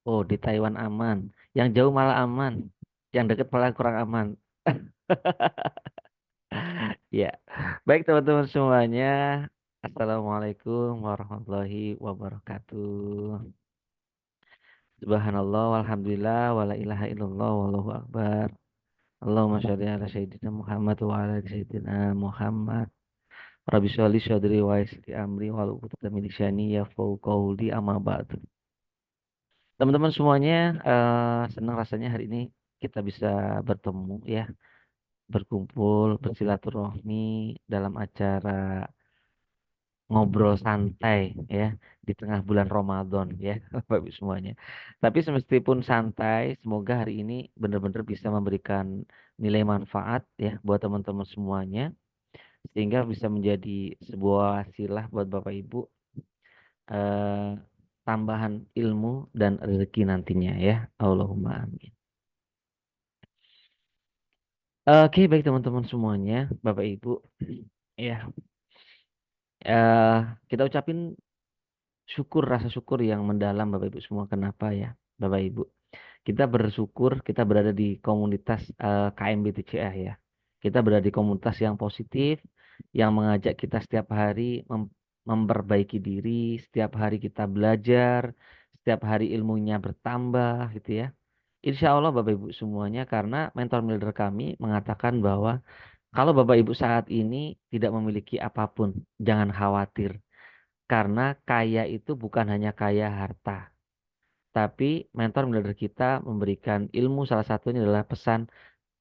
Oh, di Taiwan aman. Yang jauh malah aman. Yang dekat malah kurang aman. Ya, baik teman-teman semuanya. Assalamualaikum warahmatullahi wabarakatuh. Subhanallah, walhamdulillah, wala ilaha illallah, wallahu akbar. Allahumma sholli ala sayyidina Muhammad wa ala ali sayyidina Muhammad. Rabbi sholli shodri wa yassir amri wa uqdatam min lisani yafqahu qawli amma ba'du. Teman-teman semuanya, senang rasanya hari ini kita bisa bertemu ya, berkumpul, bersilaturahmi dalam acara ngobrol santai ya di tengah bulan Ramadan ya, Bapak Ibu semuanya. Tapi semestipun santai, semoga hari ini benar-benar bisa memberikan nilai manfaat ya buat teman-teman semuanya sehingga bisa menjadi sebuah wasilah buat Bapak Ibu eh, tambahan ilmu dan rezeki nantinya ya. Allahumma amin. Oke, baik teman-teman semuanya, Bapak Ibu. Ya, eh kita ucapin syukur, rasa syukur yang mendalam Bapak Ibu semua. Kenapa ya, Bapak Ibu? Kita bersyukur kita berada di komunitas KMBTCA ya. Kita berada di komunitas yang positif, yang mengajak kita setiap hari memperbaiki diri, setiap hari kita belajar, setiap hari ilmunya bertambah gitu ya. Insya Allah Bapak Ibu semuanya karena mentor leader kami mengatakan bahwa kalau Bapak Ibu saat ini tidak memiliki apapun, jangan khawatir. Karena kaya itu bukan hanya kaya harta, tapi mentor leader kita memberikan ilmu salah satunya adalah pesan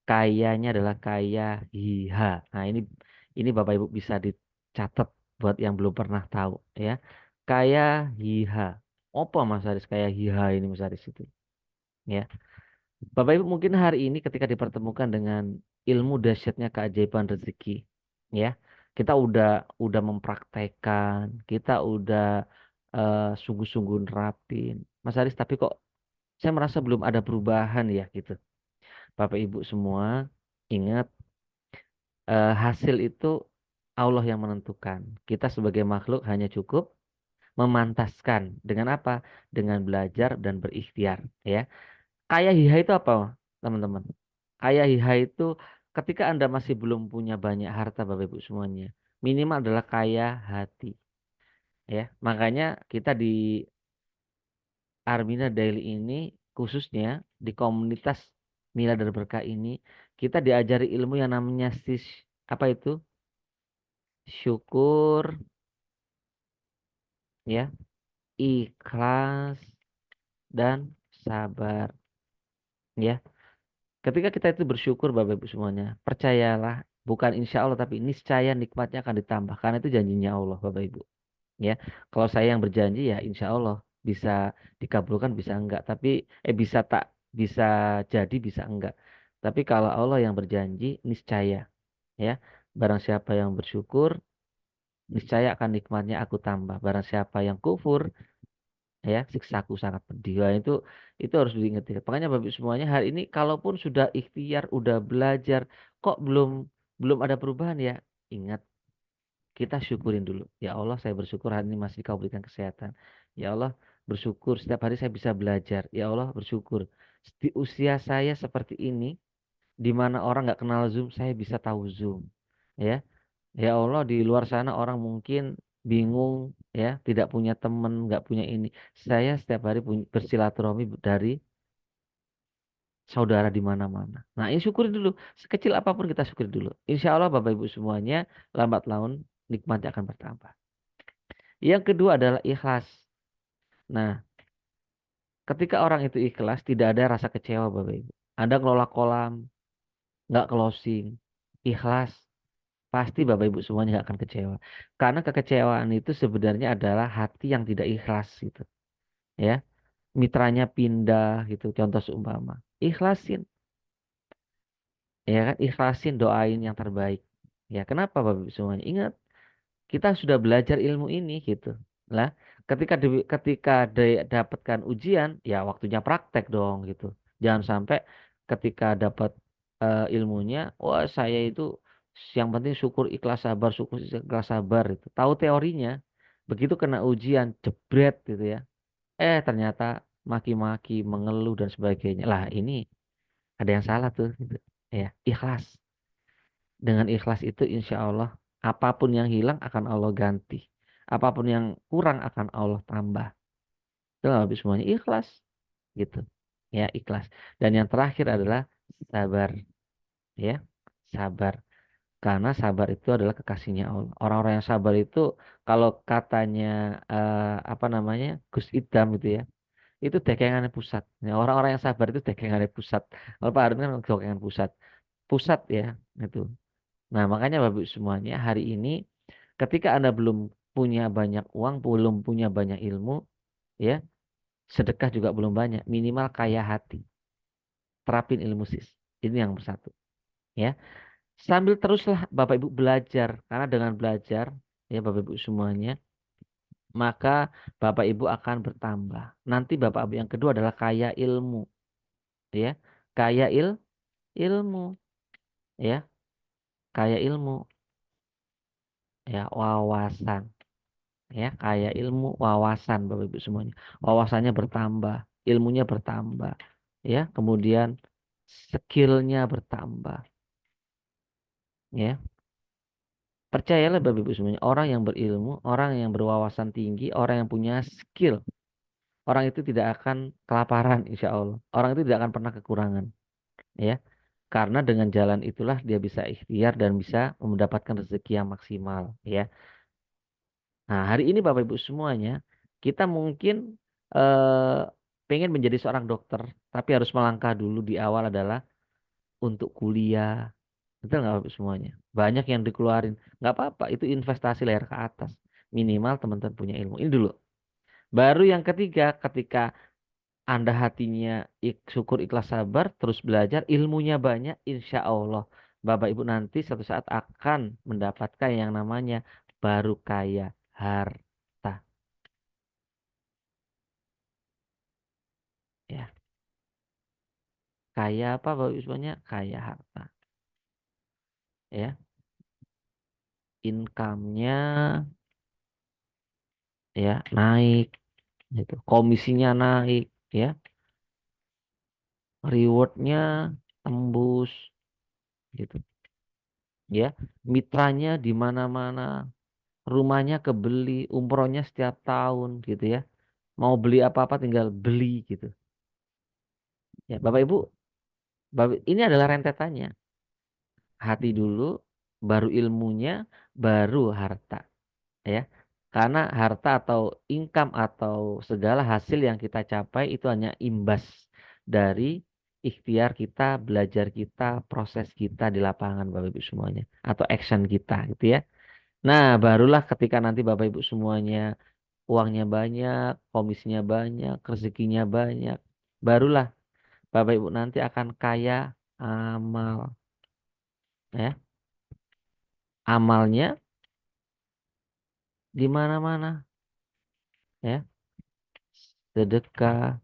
kayanya adalah kaya hiha. Nah, ini Bapak Ibu bisa dicatat buat yang belum pernah tahu ya. Kaya hiha. Apa Mas Haris kaya hiha ini Mas Haris itu? Ya. Bapak Ibu mungkin hari ini ketika dipertemukan dengan ilmu dahsyatnya keajaiban rezeki, ya, kita udah mempraktekkan, kita udah sungguh-sungguh nerapin, Mas Haris. Tapi kok saya merasa belum ada perubahan ya gitu. Bapak Ibu semua ingat hasil itu Allah yang menentukan. Kita sebagai makhluk hanya cukup memantaskan dengan apa? Dengan belajar dan berikhtiar, ya. Kaya hiha itu apa, teman-teman? Kaya hiha itu ketika Anda masih belum punya banyak harta, Bapak Ibu semuanya, minimal adalah kaya hati, ya. Makanya kita di Armina Daily ini khususnya di komunitas Mila dan Berkah ini kita diajari ilmu yang namanya apa itu? Syukur, ya, ikhlas dan sabar, ya. Ketika kita itu bersyukur Bapak Ibu semuanya, percayalah bukan insya Allah tapi niscaya nikmatnya akan ditambah karena itu janjinya Allah Bapak Ibu. Ya, kalau saya yang berjanji ya insya Allah bisa dikabulkan bisa enggak, tapi bisa tak bisa jadi bisa enggak. Tapi kalau Allah yang berjanji niscaya ya, barang siapa yang bersyukur niscaya akan nikmatnya aku tambah. Barang siapa yang kufur ya siksaku sangat pedih. Wah, itu harus diingat-ingat. Makanya Bapak Ibu semuanya hari ini kalaupun sudah ikhtiar, udah belajar, kok belum belum ada perubahan ya, ingat kita syukurin dulu. Ya Allah, saya bersyukur hari ini masih Kau berikan kesehatan. Ya Allah, bersyukur setiap hari saya bisa belajar. Ya Allah, bersyukur di usia saya seperti ini, di mana orang nggak kenal Zoom, saya bisa tahu Zoom. Ya, ya Allah, di luar sana orang mungkin bingung, ya, tidak punya teman, nggak punya ini. Saya setiap hari bersilaturahmi dari saudara di mana-mana. Nah, ini syukuri dulu. Sekecil apapun kita syukuri dulu. Insya Allah Bapak Ibu semuanya lambat laun nikmatnya akan bertambah. Yang kedua adalah ikhlas. Nah, ketika orang itu ikhlas, tidak ada rasa kecewa Bapak Ibu. Anda ngelola kolam, nggak closing, ikhlas, pasti Bapak Ibu semuanya nggak akan kecewa. Karena kekecewaan itu sebenarnya adalah hati yang tidak ikhlas gitu. Ya, mitranya pindah gitu. Contoh seumpama, ikhlasin, ya kan? Ikhlasin doain yang terbaik. Ya, kenapa Bapak Ibu semuanya? Ingat, kita sudah belajar ilmu ini gitu. Lah, ketika dapatkan ujian, ya waktunya praktek dong gitu. Jangan sampai ketika dapat ilmunya, wah saya itu yang penting syukur, ikhlas sabar itu. Tahu teorinya, begitu kena ujian, jebret gitu ya. Ternyata maki-maki, mengeluh dan sebagainya. Lah ini ada yang salah tuh gitu. Ya, ikhlas. Dengan ikhlas itu insya Allah apapun yang hilang akan Allah ganti. Apapun yang kurang akan Allah tambah. Itu habis semuanya ikhlas gitu. Ya, ikhlas. Dan yang terakhir adalah sabar, ya. Sabar. Karena sabar itu adalah kekasihnya Allah. Orang-orang yang sabar itu kalau katanya apa namanya? Gus Idam gitu ya. Itu dekengannya pusat. Ya, orang-orang yang sabar itu dekengannya pusat. Kalau Pak Harun kan dekengan pusat. Pusat ya, itu. Nah, makanya Bapak Ibu semuanya hari ini ketika Anda belum punya banyak uang, belum punya banyak ilmu, ya, sedekah juga belum banyak, minimal kaya hati. Terapin ilmu sis. Ini yang satu, ya. Sambil teruslah Bapak Ibu belajar karena dengan belajar ya Bapak Ibu semuanya, maka Bapak Ibu akan bertambah. Nanti Bapak Ibu yang kedua adalah kaya ilmu, ya. Kaya ilmu, ya. Kaya ilmu, ya, wawasan. Ya kayak ilmu wawasan Bapak Ibu semuanya, wawasannya bertambah, ilmunya bertambah, ya, kemudian skillnya bertambah, ya, percayalah Bapak Ibu semuanya, orang yang berilmu, orang yang berwawasan tinggi, orang yang punya skill, orang itu tidak akan kelaparan insya Allah, orang itu tidak akan pernah kekurangan, ya, karena dengan jalan itulah dia bisa ikhtiar dan bisa mendapatkan rezeki yang maksimal, ya. Nah, hari ini Bapak Ibu semuanya, kita mungkin eh, pengen menjadi seorang dokter, tapi harus melangkah dulu di awal adalah untuk kuliah. Betul nggak Bapak Ibu semuanya? Banyak yang dikeluarin. Nggak apa-apa, itu investasi layar ke atas. Minimal teman-teman punya ilmu. Ini dulu. Baru yang ketiga, ketika Anda hatinya syukur ikhlas sabar, terus belajar, ilmunya banyak, insya Allah. Bapak Ibu nanti suatu saat akan mendapatkan yang namanya baru kaya harta. Ya. Kaya apa Bapak Ibu semuanya? Kaya harta. Ya, income-nya ya naik, gitu. Komisinya naik, ya. Reward-nya tembus, gitu. Ya, mitranya di mana-mana, rumahnya kebeli, umrohnya setiap tahun, gitu ya. Mau beli apa-apa tinggal beli, gitu. Ya, Bapak Ibu, ini adalah rentetannya. Hati dulu, baru ilmunya, baru harta. Ya. Karena harta atau income atau segala hasil yang kita capai itu hanya imbas dari ikhtiar kita, belajar kita, proses kita di lapangan Bapak Ibu semuanya atau action kita gitu ya. Nah, barulah ketika nanti Bapak Ibu semuanya uangnya banyak, komisinya banyak, rezekinya banyak, barulah Bapak Ibu nanti akan kaya amal, ya. Amalnya di mana-mana, ya. Sedekah,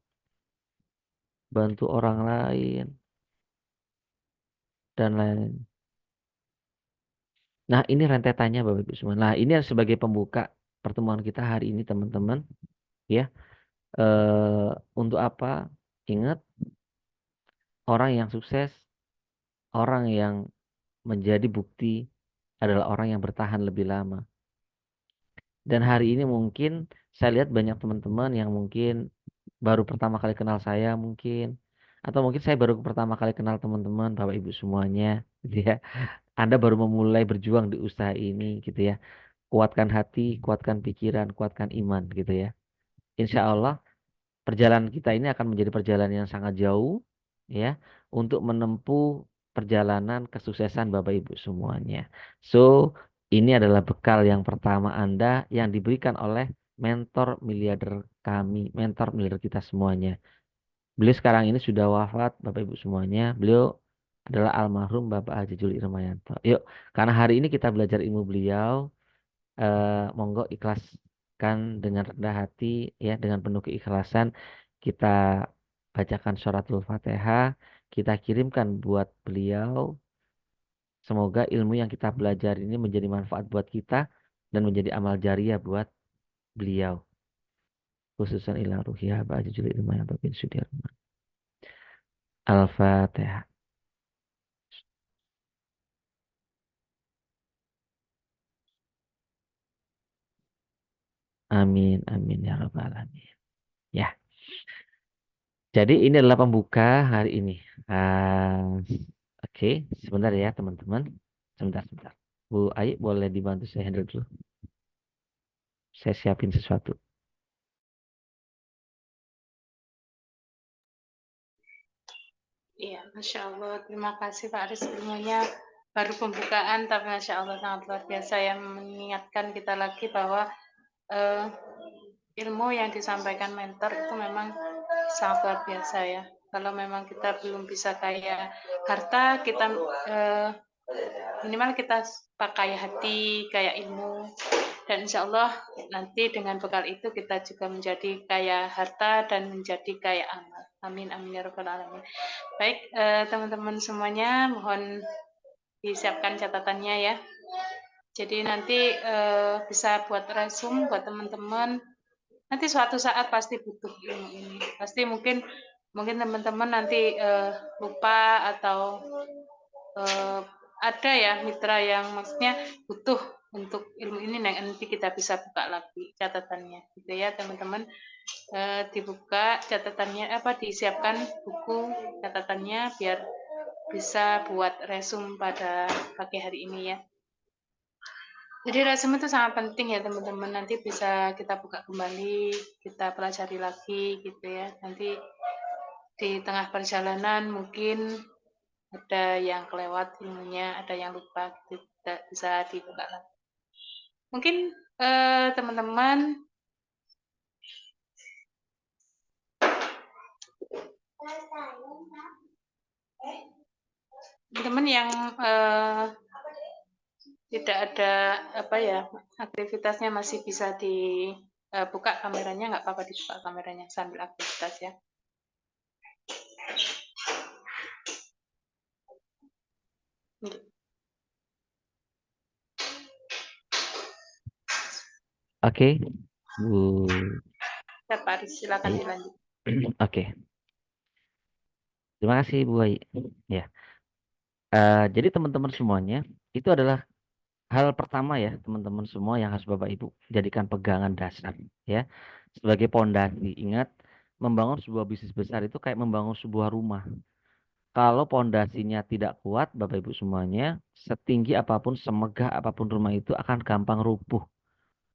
bantu orang lain dan lain. Nah, ini rentetannya Bapak Ibu semua. Nah, ini sebagai pembuka pertemuan kita hari ini teman-teman, ya. Untuk apa? Ingat, orang yang sukses, orang yang menjadi bukti adalah orang yang bertahan lebih lama. Dan hari ini mungkin saya lihat banyak teman-teman yang mungkin baru pertama kali kenal saya mungkin, atau mungkin saya baru pertama kali kenal teman-teman Bapak Ibu semuanya, gitu ya. Anda baru memulai berjuang di usaha ini, gitu ya. Kuatkan hati, kuatkan pikiran, kuatkan iman gitu ya. Insya Allah perjalanan kita ini akan menjadi perjalanan yang sangat jauh ya untuk menempuh perjalanan kesuksesan Bapak Ibu semuanya. So, ini adalah bekal yang pertama Anda yang diberikan oleh mentor miliarder kami, mentor miliarder kita semuanya. Beliau sekarang ini sudah wafat Bapak Ibu semuanya. Beliau adalah almarhum Bapak Haji Juli Irmayanto. Yuk, karena hari ini kita belajar ilmu beliau, monggo ikhlaskan dengan rendah hati ya dengan penuh keikhlasan kita bacakan suratul Fatihah, kita kirimkan buat beliau, semoga ilmu yang kita pelajari ini menjadi manfaat buat kita dan menjadi amal jariah buat beliau. khususan ila ruhiha ba'da julil ilmu yang bin Sudirman. Al-Fatihah. Amin, amin ya rabbal alamin. Ya, jadi ini adalah pembuka hari ini. Ah, oke, sebentar ya teman-teman. Sebentar, sebentar. Bu Ai, boleh dibantu saya handle dulu. Saya siapin sesuatu. Iya, Masya Allah. Terima kasih Pak Aris ilmunya. Baru pembukaan, tapi Masya Allah sangat luar biasa yang mengingatkan kita lagi bahwa eh, ilmu yang disampaikan mentor itu memang sangat luar biasa ya. Kalau memang kita belum bisa kaya harta, kita minimal kita pakai hati, kayak ilmu. Dan insya Allah nanti dengan bekal itu kita juga menjadi kaya harta dan menjadi kaya amal. Amin, amin ya rabbal alamin. Baik, teman-teman semuanya, mohon disiapkan catatannya ya. Jadi nanti bisa buat resume buat teman-teman. Nanti suatu saat pasti butuh ilmu ini. Pasti mungkin teman-teman nanti lupa atau ada ya mitra yang maksudnya butuh untuk ilmu ini nanti kita bisa buka lagi catatannya gitu ya teman-teman. Dibuka catatannya apa disiapkan buku catatannya biar bisa buat resume pada pagi hari ini ya. Jadi resume itu sangat penting ya teman-teman. Nanti bisa kita buka kembali, kita pelajari lagi gitu ya. Nanti di tengah perjalanan mungkin ada yang kelewat ilmunya, ada yang lupa, gitu, bisa dibuka lagi. Mungkin teman-teman teman yang tidak ada apa ya aktivitasnya masih bisa dibuka kameranya, nggak apa-apa dibuka kameranya sambil aktivitas ya. Oke, Bu Ya, Pak Aris, silakan Ai. dilanjut. Oke, terima kasih Bu Ai. Ya, jadi teman-teman semuanya, itu adalah hal pertama ya teman-teman semua yang harus Bapak Ibu jadikan pegangan dasar ya. Sebagai pondasi. Ingat, membangun sebuah bisnis besar itu kayak membangun sebuah rumah. Kalau pondasinya tidak kuat, Bapak Ibu semuanya, setinggi apapun, semegah apapun rumah itu akan gampang rubuh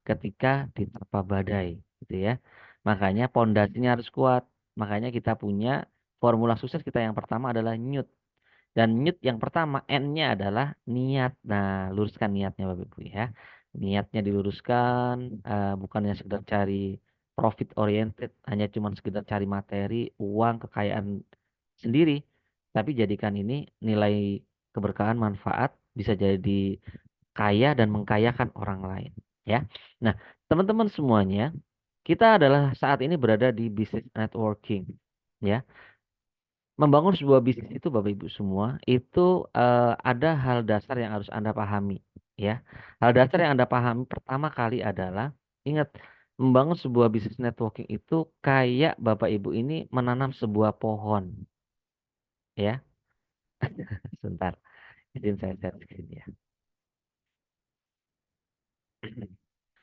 ketika diterpa badai, gitu ya. Makanya pondasinya harus kuat. Makanya kita punya formula sukses kita yang pertama adalah NYUT. Dan NYUT yang pertama N-nya adalah niat. Nah, luruskan niatnya Bapak Ibu ya. Niatnya diluruskan, bukannya sekedar cari profit oriented, hanya cuma sekedar cari materi, uang, kekayaan sendiri, tapi jadikan ini nilai keberkahan, manfaat, bisa jadi kaya dan mengkayakan orang lain ya. Nah, teman-teman semuanya, kita adalah saat ini berada di business networking ya. Membangun sebuah bisnis itu Bapak Ibu semua itu ada hal dasar yang harus Anda pahami ya. Hal dasar yang Anda pahami pertama kali adalah ingat, membangun sebuah bisnis networking itu kayak Bapak Ibu ini menanam sebuah pohon ya. Sebentar, izin saya share di sini ya.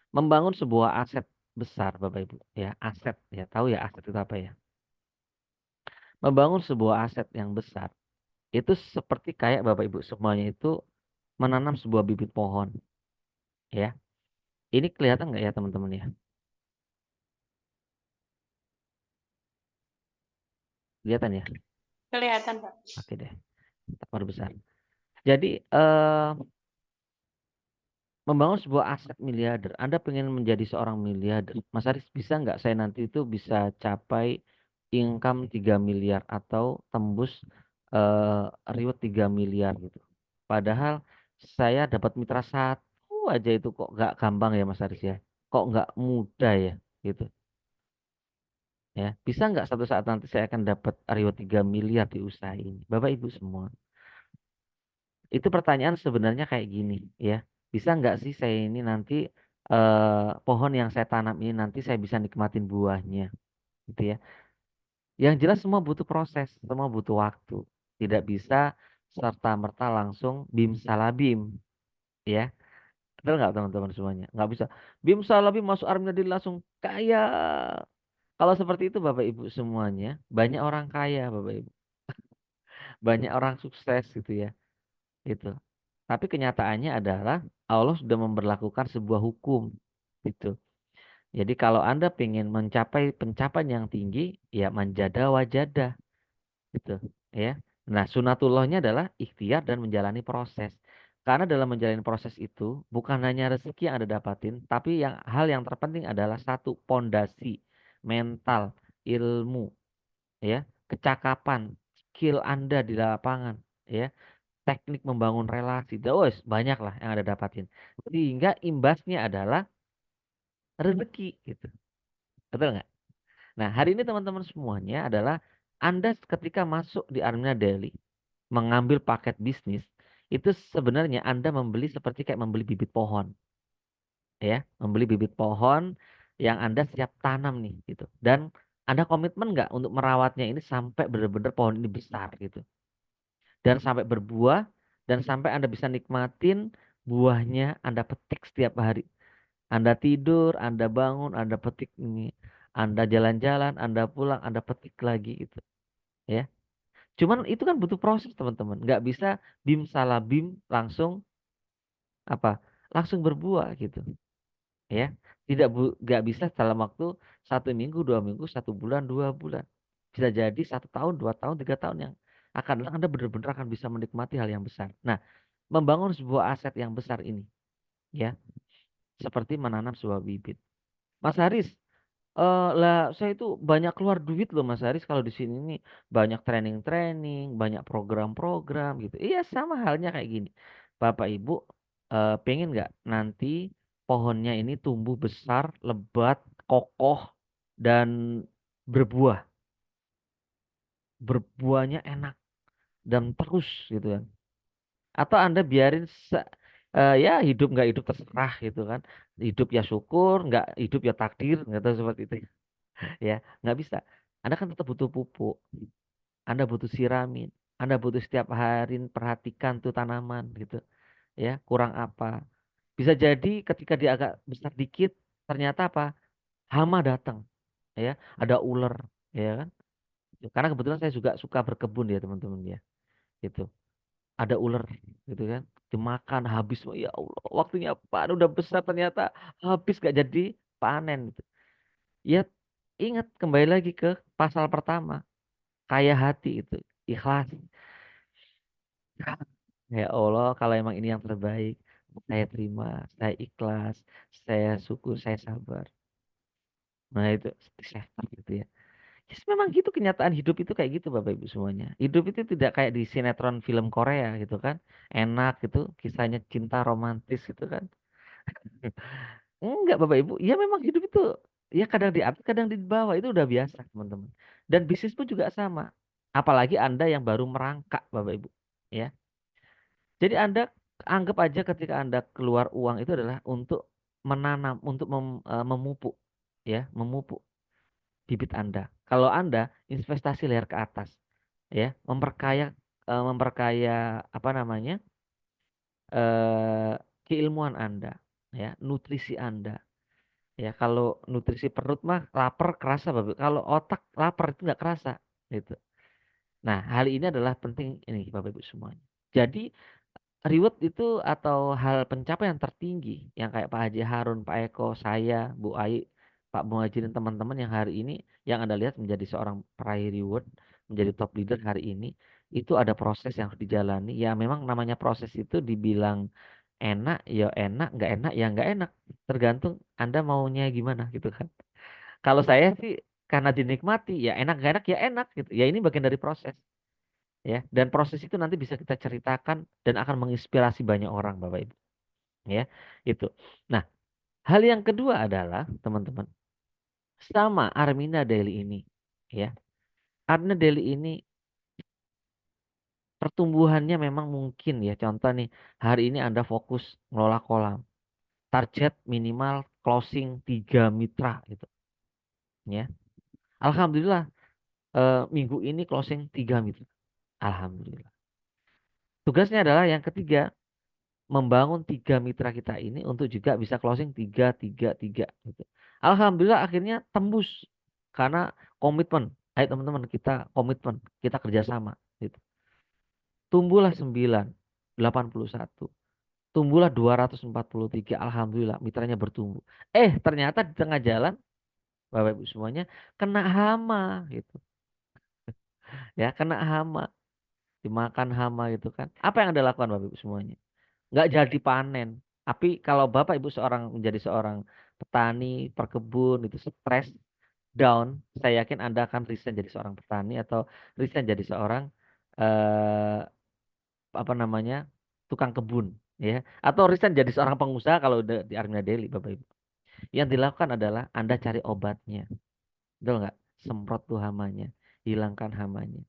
Membangun sebuah aset besar Bapak Ibu ya, aset ya, tahu ya aset itu apa ya? Membangun sebuah aset yang besar itu seperti kayak Bapak Ibu semuanya itu menanam sebuah bibit pohon ya. Ini kelihatan nggak ya teman-teman ya? Kelihatan ya? Kelihatan Pak. Oke deh, tak besar. Jadi membangun sebuah aset miliarder. Anda pengen menjadi seorang miliarder. Mas Aris, bisa nggak saya nanti itu bisa capai income 3 miliar atau tembus reward 3 miliar gitu. Padahal saya dapat mitra satu aja itu kok nggak gampang ya Mas Aris ya. Kok nggak mudah ya gitu. Ya, bisa nggak satu saat nanti saya akan dapat reward 3 miliar di usaha ini. Bapak Ibu semua. Itu pertanyaan sebenarnya kayak gini ya. Bisa nggak sih saya ini nanti pohon yang saya tanam ini nanti saya bisa nikmatin buahnya, gitu ya. Yang jelas semua butuh proses, semua butuh waktu. Tidak bisa serta-merta langsung bim salabim, ya. Betul nggak teman-teman semuanya? Nggak bisa bim salabim masuk Army Nadil langsung kaya. Kalau seperti itu Bapak Ibu semuanya, banyak orang kaya Bapak Ibu, banyak orang sukses gitu ya, gitu. Tapi kenyataannya adalah Allah sudah memberlakukan sebuah hukum, gitu. Jadi kalau Anda pengen mencapai pencapaian yang tinggi, ya manjada wajada. Gitu, ya. Nah, sunatullahnya adalah ikhtiar dan menjalani proses. Karena dalam menjalani proses itu bukan hanya rezeki yang Anda dapatin, tapi hal yang terpenting adalah satu pondasi mental, ilmu, ya, kecakapan, skill Anda di lapangan, ya, teknik membangun relasi. Wes, banyak lah yang Anda dapatin. Sehingga imbasnya adalah rezeki gitu. Betul nggak? Nah, hari ini teman-teman semuanya adalah Anda ketika masuk di Armina Daily mengambil paket bisnis, itu sebenarnya Anda membeli seperti kayak membeli bibit pohon, ya, membeli bibit pohon yang Anda siap tanam nih, gitu. Dan Anda komitmen nggak untuk merawatnya ini sampai benar-benar pohon ini besar gitu. Dan sampai berbuah dan sampai Anda bisa nikmatin buahnya Anda petik setiap hari. Anda tidur, Anda bangun, Anda petik ini. Anda jalan-jalan, Anda pulang, Anda petik lagi gitu, ya. Cuman itu kan butuh proses teman-teman, nggak bisa bim salah bim langsung apa, langsung berbuah gitu, ya. Nggak bisa dalam waktu 1 minggu, 2 minggu, 1 bulan, 2 bulan. Bisa jadi 1 tahun, 2 tahun, 3 tahun yang akan datang Anda benar-benar akan bisa menikmati hal yang besar. Nah, membangun sebuah aset yang besar ini, ya, seperti menanam sebuah bibit. Mas Haris, lah saya itu banyak keluar duit loh Mas Haris kalau di sini nih, banyak training-training, banyak program-program gitu. Iya sama halnya kayak gini. Bapak Ibu, pengen nggak nanti pohonnya ini tumbuh besar, lebat, kokoh, dan berbuah. Berbuahnya enak dan terus gitu kan. Atau Anda biarin ya hidup nggak hidup terserah gitu kan. Hidup ya syukur, nggak hidup ya takdir, nggak tahu seperti itu. Ya, nggak bisa. Anda kan tetap butuh pupuk, Anda butuh siramin, Anda butuh setiap hari perhatikan tuh tanaman gitu, ya, kurang apa. Bisa jadi ketika dia agak besar dikit, ternyata apa? Hama datang, ya, ada ular, ya kan? Karena kebetulan saya juga suka berkebun ya teman-teman ya, gitu. Ada ular, gitu kan? Dimakan habis, ya Allah, waktunya panen udah besar ternyata habis gak jadi panen gitu. Ya, ingat kembali lagi ke pasal pertama. Kaya hati itu, ikhlas. Ya Allah, kalau emang ini yang terbaik, saya terima, saya ikhlas, saya syukur, saya sabar. Nah itu sifat gitu ya. Yes, memang gitu kenyataan hidup itu kayak gitu Bapak Ibu semuanya. Hidup itu tidak kayak di sinetron film Korea gitu kan. Enak gitu, kisahnya cinta romantis gitu kan. Enggak Bapak Ibu, ya memang hidup itu ya kadang di atas, kadang di bawah itu udah biasa teman-teman. Dan bisnis pun juga sama. Apalagi Anda yang baru merangkak Bapak Ibu. Ya. Jadi Anda anggap aja ketika Anda keluar uang itu adalah untuk menanam, untuk memupuk, ya, memupuk bibit Anda. Kalau Anda investasi layar ke atas, ya, memperkaya apa namanya, eh, keilmuan Anda, ya, nutrisi Anda, ya. Kalau nutrisi perut mah lapar kerasa, Bapak. Kalau otak lapar itu nggak kerasa, gitu. Nah, hal ini adalah penting ini Bapak Ibu semuanya. Jadi reward itu atau hal pencapaian tertinggi yang kayak Pak Haji Harun, Pak Eko, saya, Bu Ai, Pak Muhajirin, teman-teman yang hari ini yang Anda lihat menjadi seorang peraih reward, menjadi top leader hari ini, itu ada proses yang harus dijalani. Ya memang namanya proses itu dibilang enak, nggak enak ya nggak enak. Tergantung Anda maunya gimana gitu kan. Kalau saya sih karena dinikmati ya enak nggak enak ya enak gitu. Ya ini bagian dari proses, ya, dan proses itu nanti bisa kita ceritakan dan akan menginspirasi banyak orang Bapak Ibu, ya, itu. Nah, hal yang kedua adalah teman-teman, sama Armina Daily ini, ya, Armina Daily ini pertumbuhannya memang mungkin ya, contoh nih hari ini Anda fokus ngelola kolam, target minimal closing 3 mitra gitu ya. Alhamdulillah minggu ini closing 3 mitra. Alhamdulillah. Tugasnya adalah yang ketiga, membangun 3 mitra kita ini untuk juga bisa closing 3 3 3 gitu. Alhamdulillah akhirnya tembus karena komitmen. Ayo teman-teman kita komitmen, kita kerjasama gitu. Tumbuhlah 9, 81. Tumbuhlah 243. Alhamdulillah mitranya bertumbuh. Ternyata di tengah jalan Bapak Ibu semuanya kena hama gitu. Ya, kena hama, dimakan hama gitu kan. Apa yang Anda lakukan Bapak Ibu semuanya? Nggak jadi panen. Tapi kalau Bapak Ibu menjadi seorang petani, perkebun itu stres, down, saya yakin Anda akan resign jadi seorang petani atau resign jadi seorang eh apa namanya? Tukang kebun ya, atau resign jadi seorang pengusaha kalau udah di Armina Daily Bapak Ibu. Yang dilakukan adalah Anda cari obatnya. Betul nggak? Semprot tuh hamanya, hilangkan hamanya.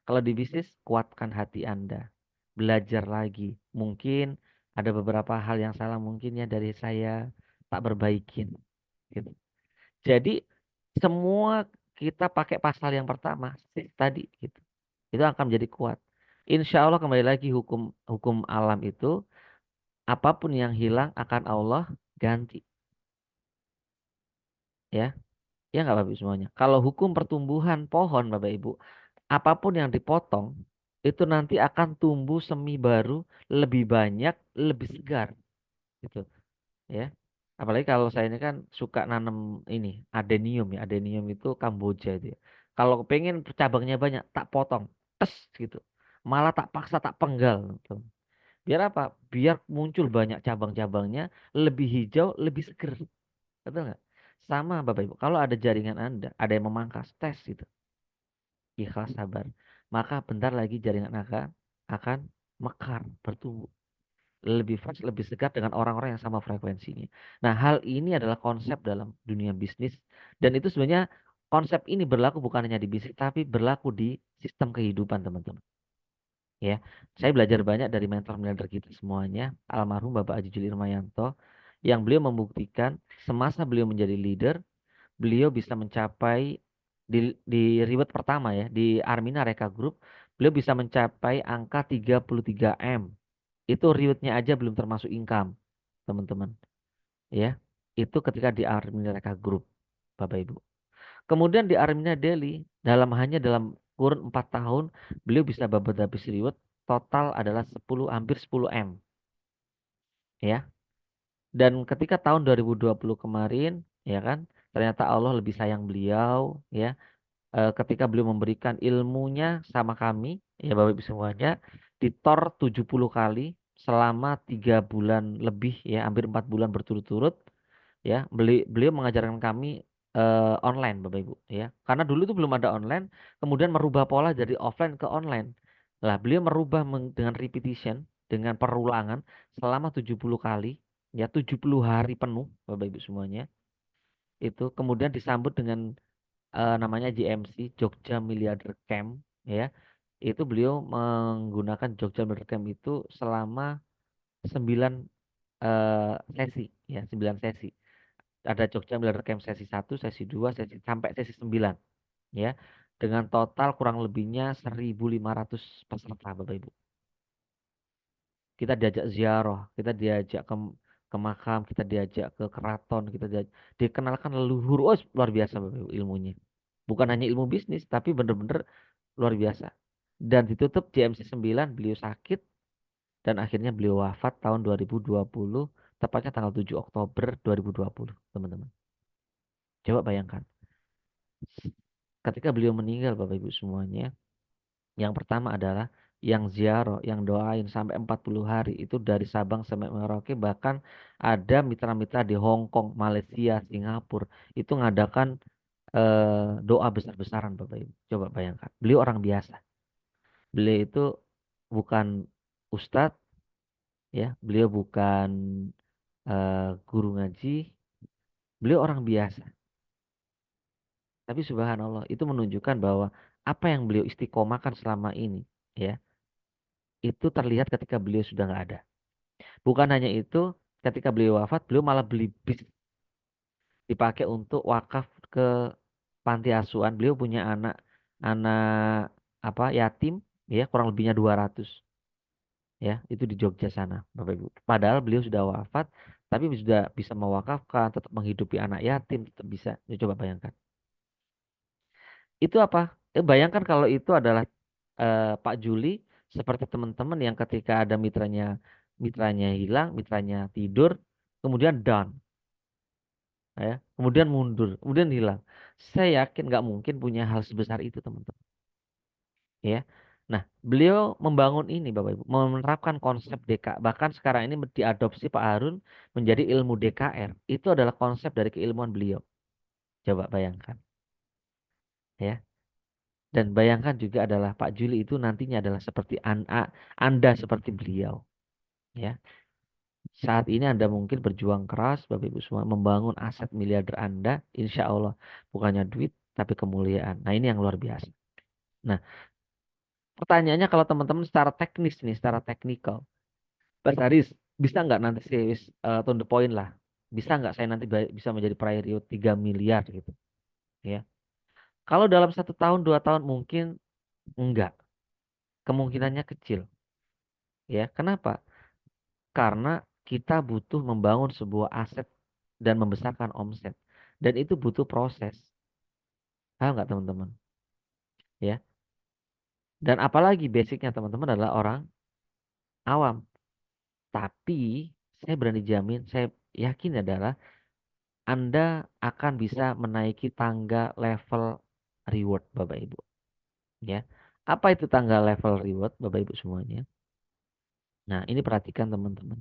Kalau di bisnis, kuatkan hati Anda. Belajar lagi. Mungkin ada beberapa hal yang salah mungkin ya dari saya, tak berbaikin. Gitu. Jadi semua kita pakai pasal yang pertama tadi gitu. Itu akan menjadi kuat. Insya Allah kembali lagi hukum hukum alam itu apapun yang hilang akan Allah ganti. Ya, ya nggak Bapak Ibu semuanya. Kalau hukum pertumbuhan pohon Bapak Ibu, apapun yang dipotong itu nanti akan tumbuh semi baru lebih banyak, lebih segar gitu ya. Apalagi kalau saya ini kan suka nanam ini adenium ya. Adenium itu Kamboja itu ya. Kalau pengen cabangnya banyak, tak potong, tes gitu. Malah tak paksa, tak penggal gitu. Biar apa? Biar muncul banyak cabang-cabangnya, lebih hijau, lebih seger. Betul nggak? Sama Bapak Ibu, kalau ada jaringan Anda, ada yang memangkas, tes gitu. Ikhlas sabar. Maka bentar lagi jaringan akan mekar, bertumbuh. Lebih fresh, lebih segar dengan orang-orang yang sama frekuensinya. Nah, hal ini adalah konsep dalam dunia bisnis. Dan itu sebenarnya konsep ini berlaku bukan hanya di bisnis, tapi berlaku di sistem kehidupan teman-teman. Ya, saya belajar banyak dari mentor-mentor kita semuanya, almarhum Bapak Haji Juli Irmayanto, yang beliau membuktikan semasa beliau menjadi leader, beliau bisa mencapai di reward pertama ya di Armina Reka Group, beliau bisa mencapai angka 33 M. Itu rewardnya aja belum termasuk income, teman-teman. Ya, itu ketika di Armina Reka Group, Bapak Ibu. Kemudian di Armina Daily dalam kurun 4 tahun beliau bisa babat habis reward total adalah 10 hampir 10 M ya. Dan ketika tahun 2020 kemarin ya kan ternyata Allah lebih sayang beliau ya. Ketika beliau memberikan ilmunya sama kami ya Bapak Ibu semuanya ditor 70 kali selama 3 bulan lebih ya hampir 4 bulan berturut-turut ya beliau mengajarkan kami online Bapak Ibu ya karena dulu itu belum ada online kemudian merubah pola dari offline ke online lah beliau merubah dengan repetition dengan perulangan selama 70 kali ya 70 hari penuh Bapak Ibu semuanya itu kemudian disambut dengan namanya JMC Jogja Milliarder Camp ya itu beliau menggunakan Jogja Milliarder Camp itu selama 9 sesi ya 9 sesi ada Jogja Milliarder Camp sesi 1 sesi 2 sesi sampai sesi 9 ya dengan total kurang lebihnya 1.500 peserta Bapak Ibu kita diajak ziarah kita diajak ke makam kita diajak ke keraton kita dikenalkan leluhur luar biasa Bapak Ibu ilmunya bukan hanya ilmu bisnis tapi bener-bener luar biasa. Dan ditutup JMC 9 beliau sakit dan akhirnya beliau wafat tahun 2020 tepatnya tanggal 7 Oktober 2020 teman-teman. Coba bayangkan ketika beliau meninggal Bapak Ibu semuanya yang pertama adalah yang ziarah, yang doain sampai 40 hari itu dari Sabang sampai Merauke bahkan ada mitra-mitra di Hong Kong, Malaysia, Singapura itu ngadakan doa besar-besaran Bapak Ibu. Coba bayangkan. Beliau orang biasa. Beliau itu bukan ustadz ya, beliau bukan guru ngaji, beliau orang biasa. Tapi subhanallah itu menunjukkan bahwa apa yang beliau istiqomahkan selama ini ya, itu terlihat ketika beliau sudah nggak ada. Bukan hanya itu, ketika beliau wafat, beliau malah beli bis dipakai untuk wakaf ke panti asuhan. Beliau punya anak apa yatim ya kurang lebihnya 200 ya, itu di Jogja sana, Bapak Ibu. Padahal beliau sudah wafat tapi sudah bisa mewakafkan, tetap menghidupi anak yatim, tetap bisa. Ya, coba bayangkan. Itu apa? Bayangkan kalau itu adalah Pak Juli seperti teman-teman yang ketika ada mitranya hilang, mitranya tidur, kemudian down, ya, kemudian mundur, kemudian hilang. Saya yakin nggak mungkin punya hal sebesar itu, teman-teman. Ya, nah beliau membangun ini, Bapak Ibu, menerapkan konsep DK. Bahkan sekarang ini diadopsi Pak Harun menjadi ilmu DKR. Itu adalah konsep dari keilmuan beliau. Coba bayangkan, ya. Dan bayangkan juga adalah Pak Juli itu nantinya adalah seperti Anda seperti beliau, ya. Saat ini Anda mungkin berjuang keras, Bapak Ibu semua, membangun aset miliarder Anda, insya Allah bukannya duit, tapi kemuliaan. Nah ini yang luar biasa. Nah pertanyaannya kalau teman-teman secara teknis nih, secara teknikal, Mas Haris, bisa nggak nanti sih, to the point lah, bisa nggak saya nanti bisa menjadi prioritas 3 miliar gitu, ya. Kalau dalam 1 tahun, 2 tahun mungkin enggak, kemungkinannya kecil, ya. Kenapa? Karena kita butuh membangun sebuah aset dan membesarkan omset. Dan itu butuh proses. Paham nggak teman-teman? Ya. Dan apalagi basicnya teman-teman adalah orang awam. Tapi saya berani jamin, saya yakin adalah Anda akan bisa menaiki tangga level reward Bapak Ibu. Ya. Apa itu tangga level reward Bapak Ibu semuanya? Nah ini perhatikan teman-teman.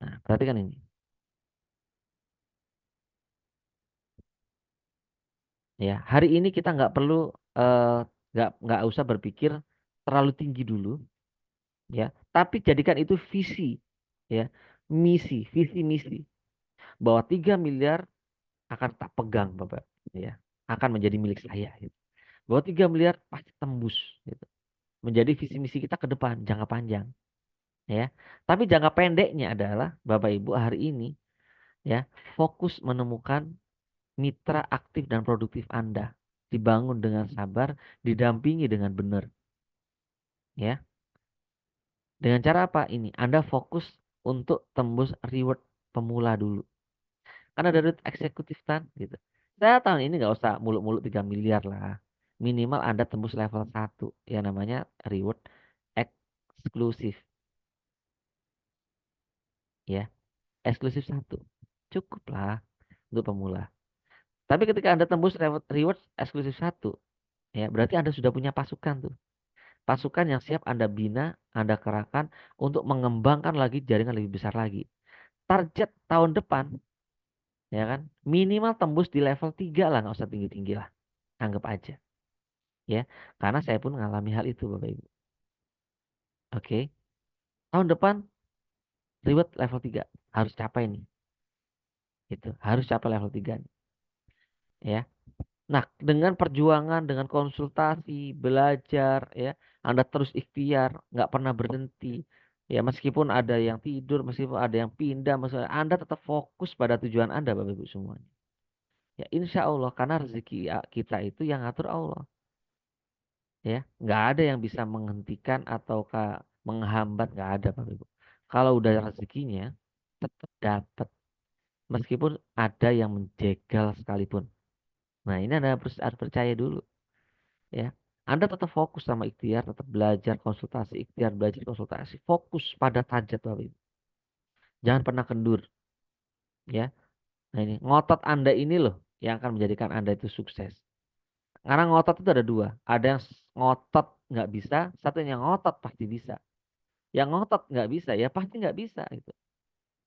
Nah perhatikan ini. Ya, hari ini kita nggak perlu nggak usah berpikir terlalu tinggi dulu, ya. Tapi jadikan itu visi, ya, visi misi bahwa 3 miliar akan tak pegang, Bapak, ya, akan menjadi milik saya, gitu. Bahwa 3 miliar pasti tembus, gitu. Menjadi visi misi kita ke depan, jangka panjang, ya. Tapi jangka pendeknya adalah Bapak Ibu hari ini, ya, fokus menemukan mitra aktif dan produktif Anda. Dibangun dengan sabar, didampingi dengan benar. Ya. Dengan cara apa ini? Anda fokus untuk tembus reward pemula dulu. Karena dari eksekutif kan gitu. Saya tahun ini nggak usah muluk-muluk 3 miliar lah. Minimal Anda tembus level 1 yang namanya reward eksklusif, ya. Eksklusif 1. Cukup lah untuk pemula. Tapi ketika Anda tembus reward eksklusif 1, ya, berarti Anda sudah punya pasukan tuh. Pasukan yang siap Anda bina, Anda kerahkan untuk mengembangkan lagi jaringan lebih besar lagi. Target tahun depan, ya kan, minimal tembus di level 3 lah, nggak usah tinggi-tinggi lah. Anggap aja, ya. Karena saya pun mengalami hal itu, Bapak Ibu. Oke. Tahun depan reward level 3 harus capai nih. Gitu. Harus capai level 3 nih, ya. Nah, dengan perjuangan, dengan konsultasi, belajar, ya, Anda terus ikhtiar, nggak pernah berhenti. Ya, meskipun ada yang tidur, meskipun ada yang pindah, meskipun Anda tetap fokus pada tujuan Anda, Bapak Ibu semuanya. Ya, insya Allah, karena rezeki kita itu yang ngatur Allah. Ya, nggak ada yang bisa menghentikan atau menghambat, nggak ada, Bapak Ibu. Kalau udah rezekinya, tetap dapat. Meskipun ada yang menjegal sekalipun. Nah, ini Anda harus percaya dulu. Ya, Anda tetap fokus sama ikhtiar, tetap belajar konsultasi, ikhtiar belajar konsultasi, fokus pada tajat Bapak Ibu. Jangan pernah kendur, ya. Nah ini ngotot Anda ini loh yang akan menjadikan Anda itu sukses. Karena ngotot itu ada dua, ada yang ngotot nggak bisa, satu yang ngotot pasti bisa. Yang ngotot nggak bisa ya pasti nggak bisa gitu.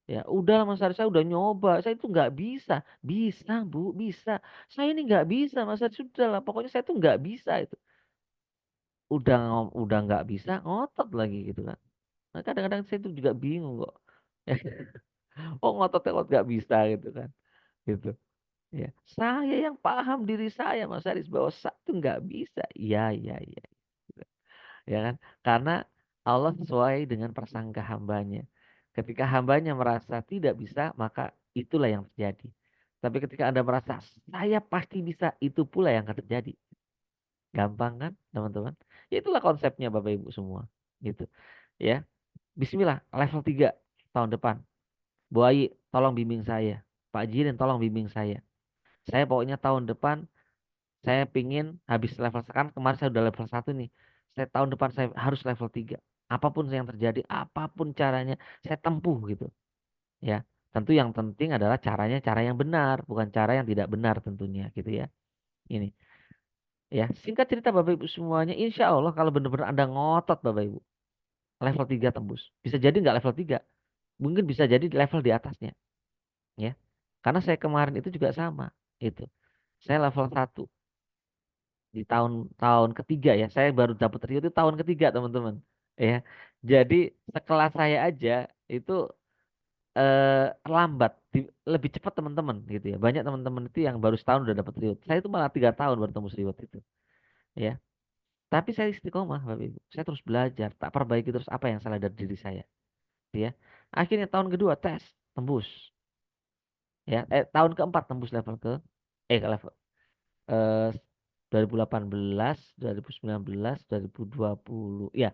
Ya udah Mas Haris, saya udah nyoba, saya itu nggak bisa, bisa Bu, bisa. Saya ini nggak bisa Mas Haris, sudah lah, pokoknya saya tuh nggak bisa itu. Udah nggak bisa ngotot lagi gitu kan. Nah, kadang-kadang saya tuh juga bingung kok. Oh ngototnya kok nggak bisa gitu kan. Gitu. Ya. Saya yang paham diri saya Mas Haris bahwa saya tuh nggak bisa. Iya, iya, iya. Gitu. Ya kan. Karena Allah sesuai dengan prasangka hambanya. Ketika hambanya merasa tidak bisa, maka itulah yang terjadi. Tapi ketika Anda merasa, saya pasti bisa, itu pula yang akan terjadi. Gampang kan teman-teman? Ya itulah konsepnya Bapak Ibu semua, gitu. Ya, bismillah level 3 tahun depan. Bu Ai, tolong bimbing saya. Pak Jirin, tolong bimbing saya. Saya pokoknya tahun depan saya pingin habis level sekarang, kemarin saya udah level 1 nih. Saya tahun depan saya harus level 3. Apapun yang terjadi, apapun caranya saya tempuh gitu, ya. Tentu yang penting adalah caranya cara yang benar, bukan cara yang tidak benar tentunya gitu ya. Ini ya, singkat cerita Bapak Ibu semuanya, insya Allah kalau benar-benar Anda ngotot Bapak Ibu, level 3 tembus. Bisa jadi nggak level 3, mungkin bisa jadi level di atasnya, ya. Karena saya kemarin itu juga sama, itu. Saya level 1 di tahun ketiga ya, saya baru dapat Rio itu tahun ketiga teman-teman, ya. Jadi sekelas saya aja itu, lambat, lebih cepat teman-teman gitu ya. Banyak teman-teman itu yang baru setahun udah dapat Rio. Saya itu malah 3 tahun baru tembus Rio itu, ya. Tapi saya istiqomah Bapak Ibu, saya terus belajar, tak perbaiki terus apa yang salah dari diri saya, gitu ya. Akhirnya tahun kedua tes, tembus, ya. Tahun keempat tembus level ke level, eee, 2018, 2019, 2020, ya.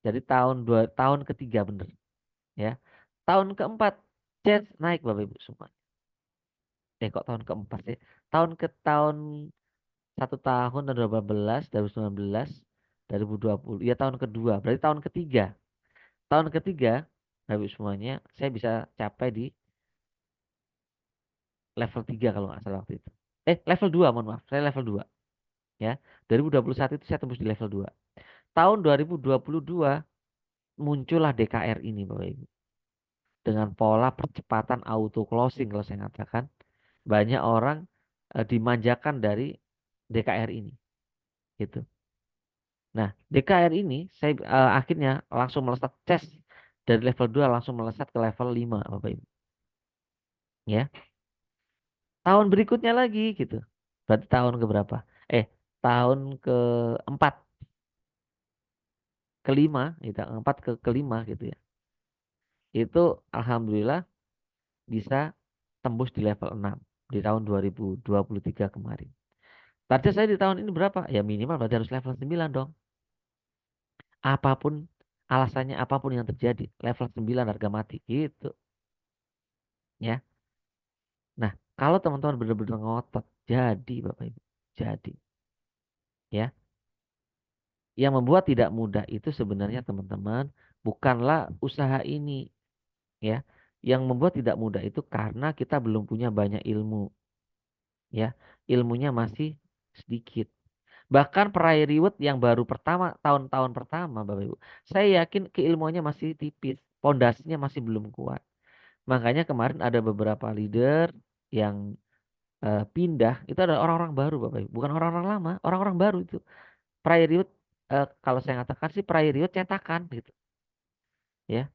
Jadi tahun ketiga bener, ya. Tahun keempat ces naik Bapak Ibu semua. Kok tahun keempat sih? Tahun 1 tahun, tahun 2018, 2019, 2020, ya tahun kedua, berarti tahun ketiga. Tahun ketiga, Bapak Ibu semuanya, saya bisa capai di level 3 kalau nggak salah waktu itu. Level 2 mohon maaf, saya level 2 ya. 2021 itu saya tembus di level 2. Tahun 2022 muncullah DKR ini Bapak Ibu. Dengan pola percepatan auto closing kalau saya katakan, banyak orang, dimanjakan dari DKR ini, gitu. Nah, DKR ini saya, akhirnya langsung melesat ces dari level 2 langsung melesat ke level 5 Bapak Ibu, ya. Tahun berikutnya lagi gitu. Berarti tahun ke berapa? Tahun keempat, kelima, gitu, keempat kelima gitu ya. Itu alhamdulillah bisa tembus di level 6 di tahun 2023 kemarin. Target saya di tahun ini berapa? Ya minimal berarti harus level 9 dong. Apapun alasannya, apapun yang terjadi, level 9 harga mati gitu, ya. Nah, kalau teman-teman benar-benar ngotot, jadi Bapak Ibu, jadi, ya. Yang membuat tidak mudah itu sebenarnya teman-teman bukanlah usaha ini, ya. Yang membuat tidak mudah itu karena kita belum punya banyak ilmu, ya. Ilmunya masih sedikit. Bahkan peraih reward yang baru pertama, tahun-tahun pertama Bapak Ibu, saya yakin keilmuannya masih tipis, pondasinya masih belum kuat. Makanya kemarin ada beberapa leader yang, pindah, itu adalah orang-orang baru Bapak Ibu, bukan orang-orang lama, orang-orang baru itu. Peraih reward, kalau saya katakan sih peraih reward cetakan gitu, ya.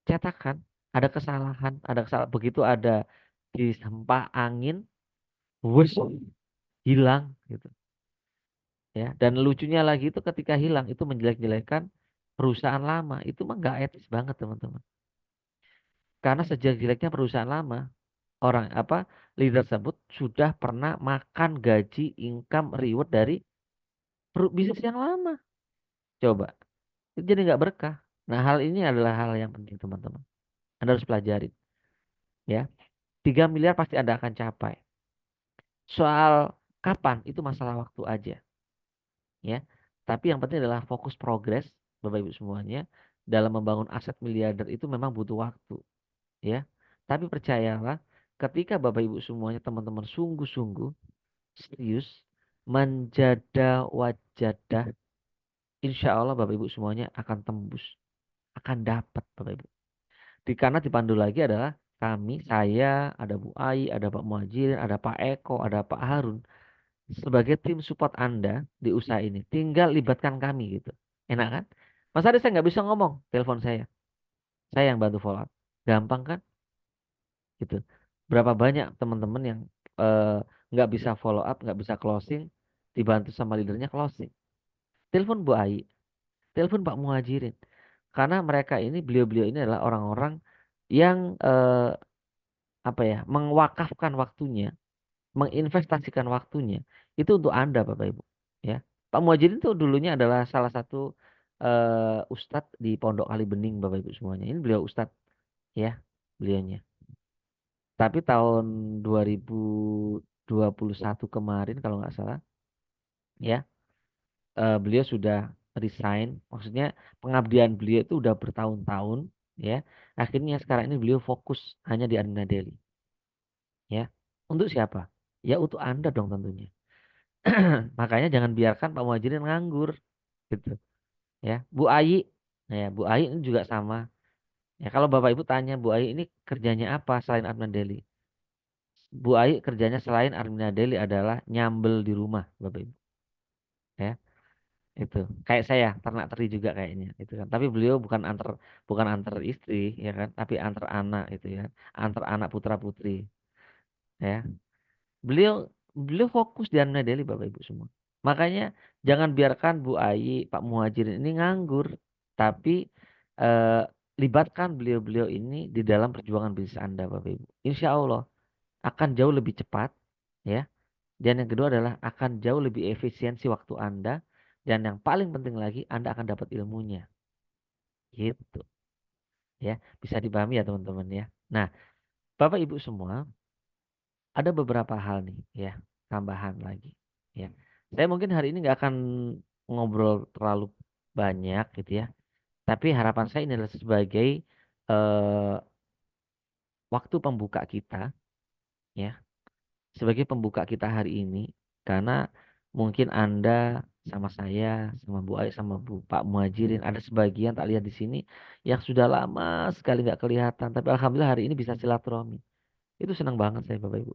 Cetakan, ada kesalahan, begitu ada disempa angin, wus, hilang gitu, ya. Dan lucunya lagi itu ketika hilang itu menjelek-jelekan perusahaan lama, itu mah nggak etis banget teman-teman. Karena sejelek-jeleknya perusahaan lama, orang apa, leader tersebut sudah pernah makan gaji, income, reward dari bisnis yang lama. Coba, itu jadi nggak berkah. Nah, hal ini adalah hal yang penting teman-teman. Anda harus pelajari, ya. 3 miliar pasti Anda akan capai. Soal kapan itu masalah waktu aja, ya. Tapi yang penting adalah fokus progres Bapak Ibu semuanya dalam membangun aset miliarder itu memang butuh waktu, ya. Tapi percayalah ketika Bapak Ibu semuanya teman-teman sungguh-sungguh serius menjada wajadah, insya Allah Bapak Ibu semuanya akan tembus, akan dapat Bapak Ibu. Karena dipandu lagi adalah kami, saya, ada Bu Ai, ada Pak Muhajirin, ada Pak Eko, ada Pak Harun. Sebagai tim support Anda di usaha ini, tinggal libatkan kami gitu. Enak kan? Mas Haris saya nggak bisa ngomong, telepon saya. Saya yang bantu follow up. Gampang kan? Gitu. Berapa banyak teman-teman yang, eh, nggak bisa follow up, nggak bisa closing, dibantu sama leadernya closing. Telepon Bu Ai. telepon Pak Muhajirin. Karena mereka ini, beliau-beliau ini adalah orang-orang yang apa ya, mewakafkan waktunya, menginvestasikan waktunya itu untuk Anda Bapak Ibu, ya. Pak Muhajirin itu dulunya adalah salah satu ustadz di Pondok Kali Bening Bapak Ibu semuanya. Ini beliau ustadz ya, beliaunya. Tapi tahun 2021 kemarin kalau nggak salah, ya, beliau sudah resign. Maksudnya pengabdian beliau itu udah bertahun-tahun, ya. Akhirnya sekarang ini beliau fokus hanya di Arina Deli, ya. Untuk siapa? Ya untuk Anda dong tentunya. Makanya jangan biarkan Pak Muhajirin nganggur gitu, ya. Bu Ayi, ya Bu Ayi ini juga sama. Ya kalau Bapak Ibu tanya Bu Ayi ini kerjanya apa selain Arina Deli? Bu Ayi kerjanya selain Arina Deli adalah nyambel di rumah Bapak Ibu, ya. Itu kayak saya ternak teri juga kayaknya itu kan, tapi beliau bukan antar istri ya kan, tapi antar anak itu ya, antar anak putra putri, ya. Beliau beliau fokus di Amna Daily Bapak Ibu semua. Makanya jangan biarkan Bu Ayi, Pak Muhajirin ini nganggur, tapi eh, libatkan beliau-beliau ini di dalam perjuangan bisnis Anda Bapak Ibu. Insya Allah akan jauh lebih cepat, ya. Dan yang kedua adalah akan jauh lebih efisiensi waktu Anda, dan yang paling penting lagi Anda akan dapat ilmunya. Gitu, ya. Bisa dipahami ya teman-teman ya. Nah, Bapak Ibu semua, ada beberapa hal nih ya, tambahan lagi ya. Saya mungkin hari ini nggak akan ngobrol terlalu banyak gitu ya. Tapi harapan saya ini adalah sebagai eh, waktu pembuka kita ya, sebagai pembuka kita hari ini, karena mungkin Anda sama saya, sama Bu Ai, sama Pak Muhajirin, ada sebagian tak lihat di sini yang sudah lama sekali nggak kelihatan, tapi alhamdulillah hari ini bisa silaturahmi. Itu senang banget saya Bapak Ibu,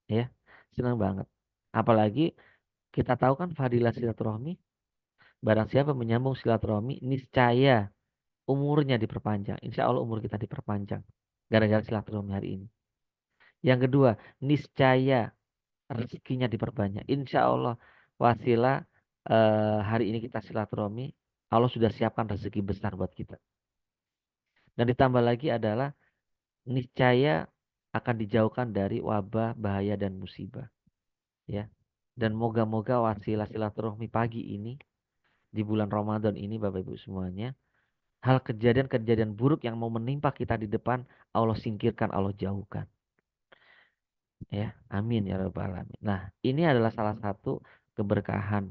ya, senang banget. Apalagi kita tahu kan fadilah silaturahmi, barang siapa menyambung silaturahmi, niscaya umurnya diperpanjang. Insya Allah umur kita diperpanjang gara-gara silaturahmi hari ini. Yang kedua, niscaya rezekinya diperbanyak. Insya Allah wasilah hari ini kita silaturahmi, Allah sudah siapkan rezeki besar buat kita. Dan ditambah lagi adalah niscaya akan dijauhkan dari wabah, bahaya dan musibah. Ya. Dan moga-moga wasilah silaturahmi pagi ini di bulan Ramadan ini Bapak Ibu semuanya, hal kejadian-kejadian buruk yang mau menimpa kita di depan Allah singkirkan, Allah jauhkan. Ya, amin ya rabbal alamin. Nah, ini adalah salah satu keberkahan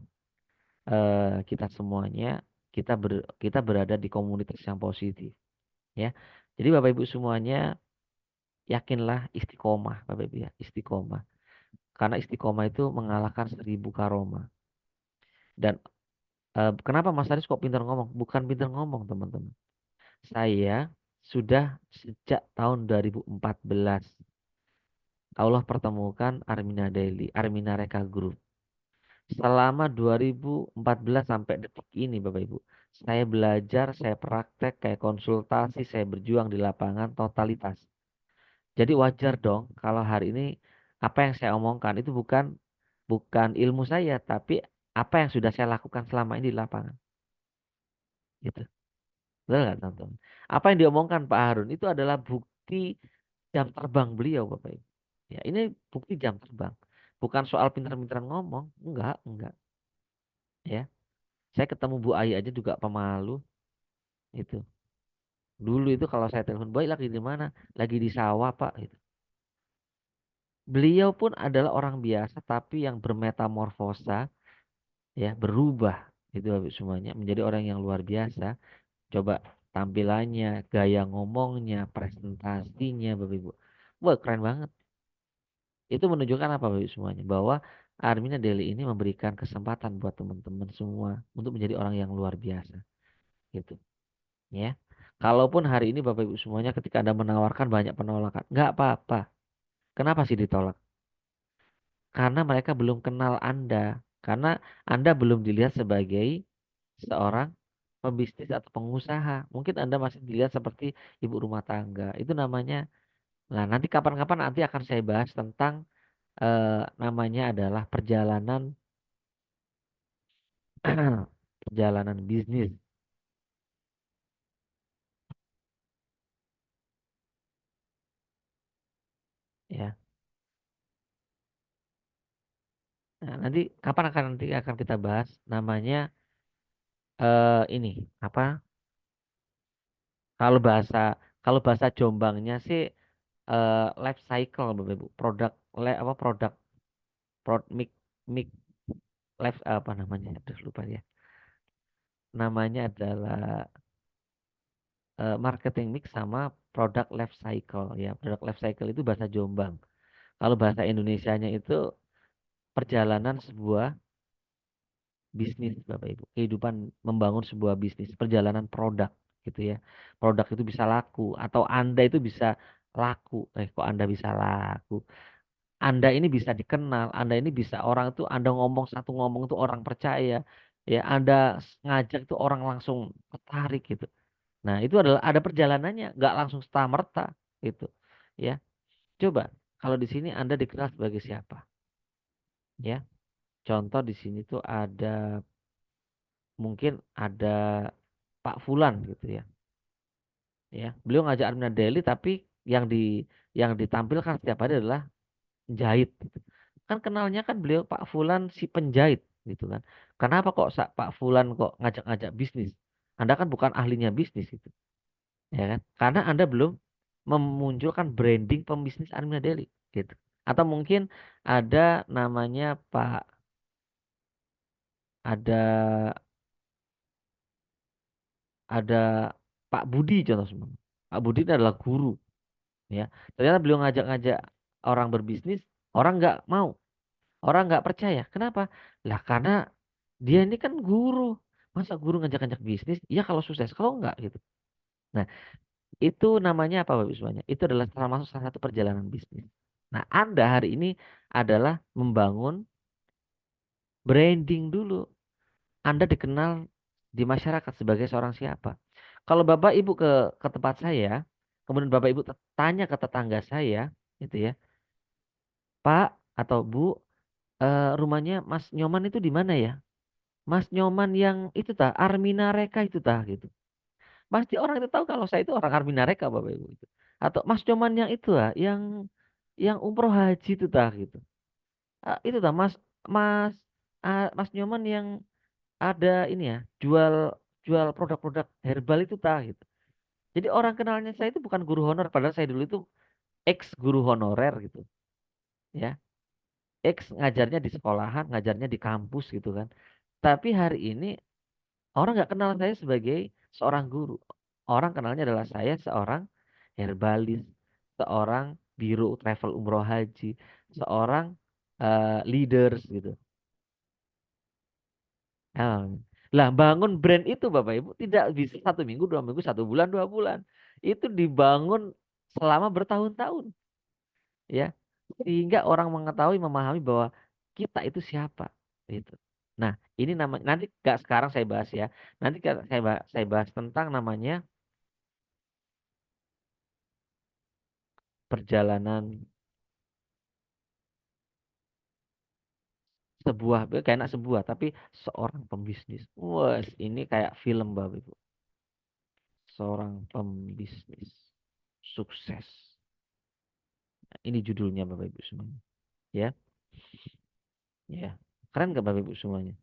kita semuanya. Kita berada di komunitas yang positif, ya. Jadi Bapak Ibu semuanya yakinlah istiqomah, Bapak Ibu ya, istiqomah. Karena istiqomah itu mengalahkan 1000 karomah. Dan kenapa Mas Haris kok pintar ngomong? Bukan pintar ngomong, teman-teman. Saya sudah sejak tahun 2014 Allah pertemukan Armina Daily, Armina Reka Group. Selama 2014 sampai detik ini Bapak Ibu, saya belajar, saya praktek, kayak konsultasi, saya berjuang di lapangan totalitas. Jadi wajar dong kalau hari ini apa yang saya omongkan itu bukan bukan ilmu saya, tapi apa yang sudah saya lakukan selama ini di lapangan. Gitu. Betul nggak teman-teman? Apa yang diomongkan Pak Harun itu adalah bukti jam terbang beliau Bapak Ibu. Ya, ini bukti jam terbang. Bukan soal pintar-pintar ngomong, enggak, ya. Saya ketemu Bu Ayi aja juga pemalu itu. Dulu itu kalau saya telepon, "Boy lagi di mana?" "Lagi di sawah, Pak." Gitu. Beliau pun adalah orang biasa tapi yang bermetamorfosa, ya, berubah itu habis semuanya menjadi orang yang luar biasa. Coba tampilannya, gaya ngomongnya, presentasinya, Bapak Ibu. Wah, keren banget. Itu menunjukkan apa Bapak Ibu semuanya? Bahwa Armina Deli ini memberikan kesempatan buat teman-teman semua untuk menjadi orang yang luar biasa, gitu. Ya. Kalaupun hari ini Bapak Ibu semuanya ketika Anda menawarkan banyak penolakan, nggak apa-apa. Kenapa sih ditolak? Karena mereka belum kenal Anda. Karena Anda belum dilihat sebagai seorang pembisnis atau pengusaha. Mungkin Anda masih dilihat seperti ibu rumah tangga. Itu namanya. Nah, nanti kapan-kapan nanti akan saya bahas tentang namanya adalah perjalanan perjalanan bisnis. Nah, nanti akan kita bahas namanya ini apa? Kalau bahasa kalau bahasa Jombangnya sih life cycle Bapak Ibu. Produk prod mik mik life apa namanya? Aduh lupa ya. Namanya adalah marketing mix sama produk life cycle ya. Produk life cycle itu bahasa Jombang. Kalau bahasa Indonesianya itu perjalanan sebuah bisnis Bapak Ibu. Kehidupan membangun sebuah bisnis, perjalanan produk gitu ya. Produk itu bisa laku atau Anda itu bisa laku. Kok Anda bisa laku? Anda ini bisa dikenal, Anda ini bisa orang tuh Anda ngomong tuh orang percaya. Ya, Anda ngajak tuh orang langsung tertarik gitu. Nah, itu adalah ada perjalanannya, nggak langsung serta-merta gitu. Ya. Coba kalau di sini Anda dikenal sebagai siapa? Ya. Contoh di sini tuh mungkin ada Pak Fulan gitu ya. Ya, beliau ngajak Armina Daily tapi yang ditampilkan setiap hari adalah jahit gitu. Kan kenalnya kan beliau Pak Fulan si penjahit gitu kan. Kenapa kok Pak Fulan kok ngajak-ngajak bisnis? Anda kan bukan ahlinya bisnis itu, ya kan? Karena Anda belum memunculkan branding pembisnis Armina Daily gitu. Atau mungkin ada namanya ada ada Pak Budi contoh semua. Pak Budi ini adalah guru ya. Ternyata beliau ngajak-ngajak orang berbisnis, orang nggak mau, orang nggak percaya. Kenapa? Lah karena dia ini kan guru. Masa guru ngajak-ngajak bisnis? Iya kalau sukses, kalau enggak gitu. Nah, itu namanya apa Bapak Ibu semuanya? Itu adalah termasuk salah satu perjalanan bisnis. Nah, Anda hari ini adalah membangun branding dulu. Anda dikenal di masyarakat sebagai seorang siapa. Kalau Bapak Ibu ke tempat saya, kemudian Bapak Ibu tanya ke tetangga saya, gitu ya, Pak atau Bu, rumahnya Mas Nyoman itu di mana ya? Mas Nyoman yang itu tah, Armina Reka itu tah gitu. Pasti orang itu tahu kalau saya itu orang Armina Reka Bapak Ibu itu. Atau Mas Nyoman yang itu ah, yang umroh haji itu tah gitu. Itu tah Mas Mas Nyoman yang ada ini ya, jual jual produk-produk herbal itu tah gitu. Jadi orang kenalnya saya itu bukan guru honor padahal saya dulu itu ex guru honorer gitu ya. Ex ngajarnya di sekolahan, ngajarnya di kampus gitu kan. Tapi hari ini orang nggak kenal saya sebagai seorang guru. Orang kenalnya adalah saya seorang herbalis, seorang biro travel umroh haji, seorang leaders gitu. Nah, lah bangun brand itu Bapak Ibu tidak bisa 1 minggu, 2 minggu, 1 bulan, 2 bulan. Itu dibangun selama bertahun-tahun ya. Sehingga orang mengetahui, memahami bahwa kita itu siapa gitu. Nah, ini nanti nggak sekarang saya bahas ya. Nanti saya bahas tentang namanya perjalanan kayak anak sebuah tapi seorang pembisnis. Wah, ini kayak film Bapak Ibu. Seorang pembisnis sukses. Nah, ini judulnya Bapak Ibu semuanya. Ya, ya. Keren nggak Bapak Ibu semuanya?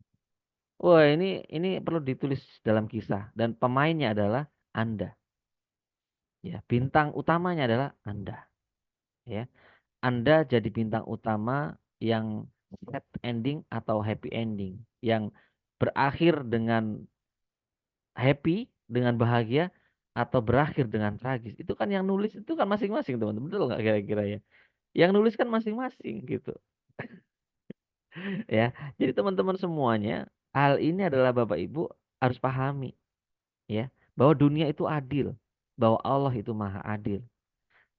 Wah, ini perlu ditulis dalam kisah dan pemainnya adalah Anda. Ya, bintang utamanya adalah Anda. Ya, Anda jadi bintang utama yang sad ending atau happy ending, yang berakhir dengan happy, dengan bahagia, atau berakhir dengan tragis. Itu kan yang nulis itu kan masing-masing teman-teman, betul nggak kira-kira ya? Yang nulis kan masing-masing gitu ya. Jadi teman-teman semuanya, hal ini adalah Bapak Ibu harus pahami ya, bahwa dunia itu adil, bahwa Allah itu maha adil.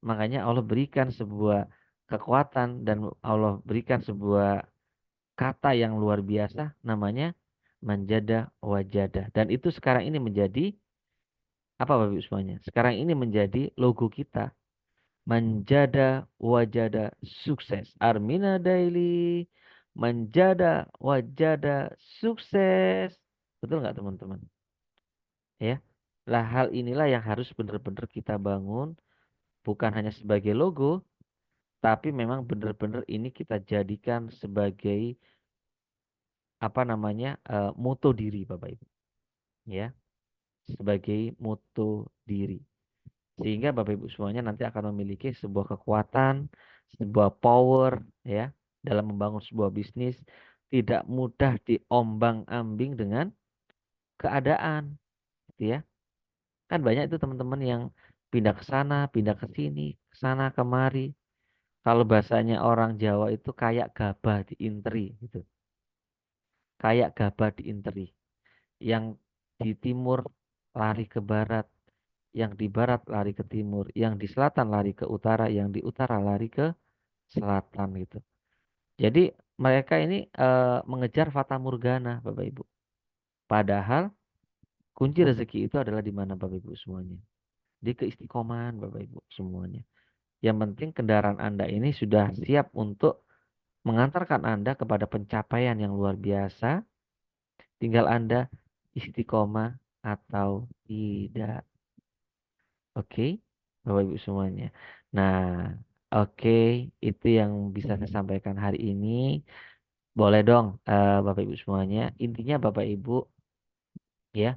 Makanya Allah berikan sebuah kekuatan dan Allah berikan sebuah kata yang luar biasa namanya manjada wajada. Dan itu sekarang ini menjadi apa Bapak Ibu semuanya? Sekarang ini menjadi logo kita. Manjada wajada sukses. Armina Daily. Manjada wajada sukses. Betul nggak teman-teman? Ya. Lah hal inilah yang harus benar-benar kita bangun. Bukan hanya sebagai logo. Tapi memang benar-benar ini kita jadikan sebagai apa namanya moto diri Bapak Ibu, ya, sebagai moto diri. Sehingga Bapak Ibu semuanya nanti akan memiliki sebuah kekuatan, sebuah power, ya, dalam membangun sebuah bisnis, tidak mudah diombang-ambing dengan keadaan, gitu ya. Kan banyak itu teman-teman yang pindah ke sana, pindah ke sini, ke sana kemari. Kalau bahasanya orang Jawa itu kayak gabah diinteri gitu. Kayak gabah diinteri. Yang di timur lari ke barat, yang di barat lari ke timur, yang di selatan lari ke utara, yang di utara lari ke selatan gitu. Jadi mereka ini mengejar fata morgana Bapak Ibu. Padahal kunci rezeki itu adalah di mana Bapak Ibu semuanya? Di keistiqomahan Bapak Ibu semuanya. Yang penting kendaraan Anda ini sudah siap untuk mengantarkan Anda kepada pencapaian yang luar biasa. Tinggal Anda istiqomah atau tidak. Oke, Bapak Ibu semuanya. Nah, oke, itu yang bisa saya sampaikan hari ini. Boleh dong, Bapak Ibu semuanya. Intinya Bapak Ibu, ya,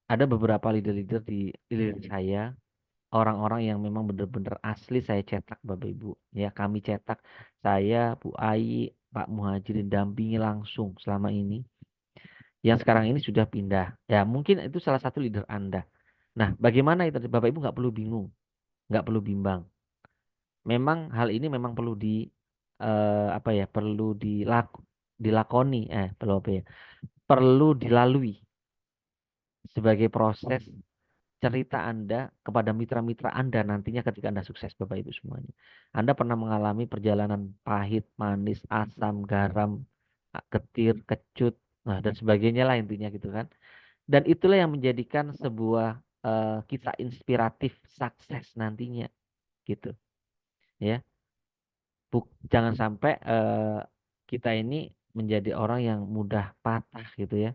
ada beberapa leader-leader di leader saya, orang-orang yang memang benar-benar asli saya cetak Bapak Ibu. Ya, kami cetak, saya, Bu Ai, Pak Muhajirin dampingi langsung selama ini. Yang sekarang ini sudah pindah. Ya, mungkin itu salah satu leader Anda. Nah, bagaimana itu Bapak Ibu nggak perlu bingung, nggak perlu bimbang. Memang hal ini memang perlu apa ya, perlu dilakoni, perlu apa ya? Perlu dilalui sebagai proses cerita Anda kepada mitra-mitra Anda nantinya ketika Anda sukses Bapak Ibu semuanya. Anda pernah mengalami perjalanan pahit, manis, asam, garam, getir, kecut, nah dan sebagainya lah intinya gitu kan. Dan itulah yang menjadikan sebuah kisah inspiratif sukses nantinya gitu ya. Jangan sampai kita ini menjadi orang yang mudah patah gitu ya.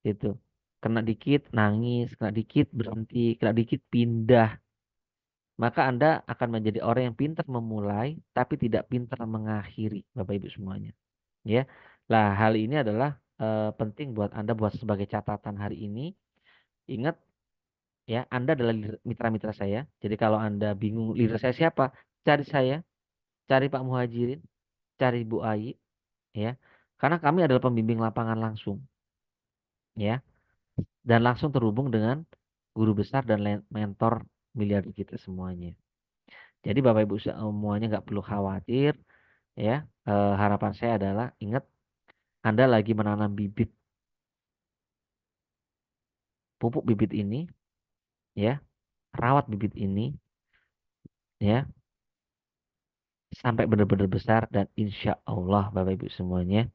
Gitu. Kena dikit nangis, kena dikit berhenti, kena dikit pindah. Maka Anda akan menjadi orang yang pintar memulai tapi tidak pintar mengakhiri Bapak Ibu semuanya. Ya. Lah hal ini adalah penting buat Anda buat sebagai catatan hari ini. Ingat ya, Anda adalah mitra-mitra saya. Jadi kalau Anda bingung leader saya siapa, cari saya, cari Pak Muhajirin, cari Bu Ai, ya. Karena kami adalah pembimbing lapangan langsung, ya. Dan langsung terhubung dengan guru besar dan mentor miliarder kita semuanya. Jadi Bapak Ibu semuanya nggak perlu khawatir, ya. Harapan saya adalah ingat Anda lagi menanam bibit, pupuk bibit ini, ya. Rawat bibit ini, ya. Sampai benar-benar besar dan insya Allah Bapak Ibu semuanya.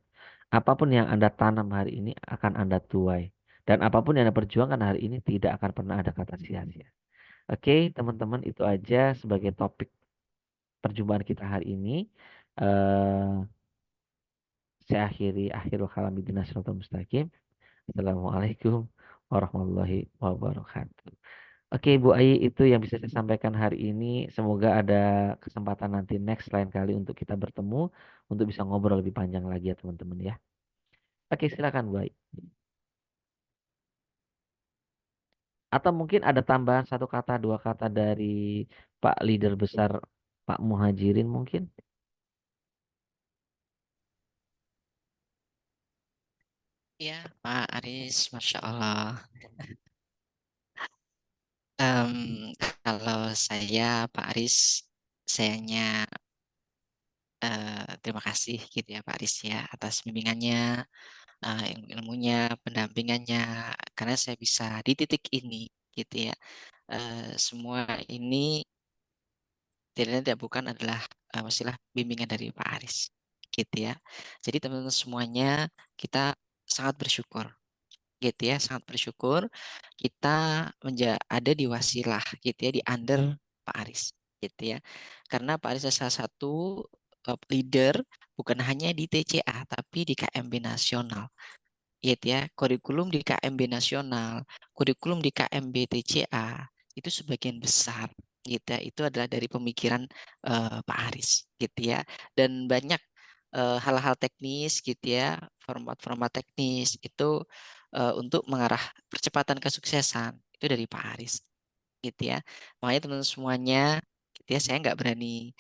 Apapun yang Anda tanam hari ini akan Anda tuai. Dan apapun yang Anda perjuangkan hari ini tidak akan pernah ada kata sia-sia. Oke, teman-teman itu aja sebagai topik perjumpaan kita hari ini. eh saya akhiri akhirul kalam bidina siratal mustaqim. Assalamualaikum warahmatullahi wabarakatuh. Oke, Bu Ai, itu yang bisa saya sampaikan hari ini. Semoga ada kesempatan nanti next lain kali untuk kita bertemu untuk bisa ngobrol lebih panjang lagi ya teman-teman ya. Oke, silakan Bu Ai. Atau mungkin ada tambahan satu kata, dua kata dari Pak leader besar Pak Muhajirin mungkin. Ya, Pak Aris, Masya Allah. Em, Kalau saya, Pak Aris, sayanya terima kasih gitu ya Pak Aris ya atas bimbingannya, ilmunya, pendampingannya, karena saya bisa di titik ini gitu ya. Semua ini tidak bukan adalah masalah bimbingan dari Pak Aris gitu ya. Jadi teman-teman semuanya kita sangat bersyukur gitu ya, sangat bersyukur kita ada di wasilah gitu ya, di under Pak Aris gitu ya. Karena Pak Aris adalah salah satu leader bukan hanya di TCA tapi di KMB nasional gitu ya. Kurikulum di KMB nasional, kurikulum di KMB TCA itu sebagian besar gitu ya, itu adalah dari pemikiran Pak Aris gitu ya. Dan banyak hal-hal teknis gitu ya, format-format teknis itu untuk mengarah percepatan kesuksesan itu dari Pak Aris gitu ya. Makanya teman-teman semuanya gitu ya, saya nggak berani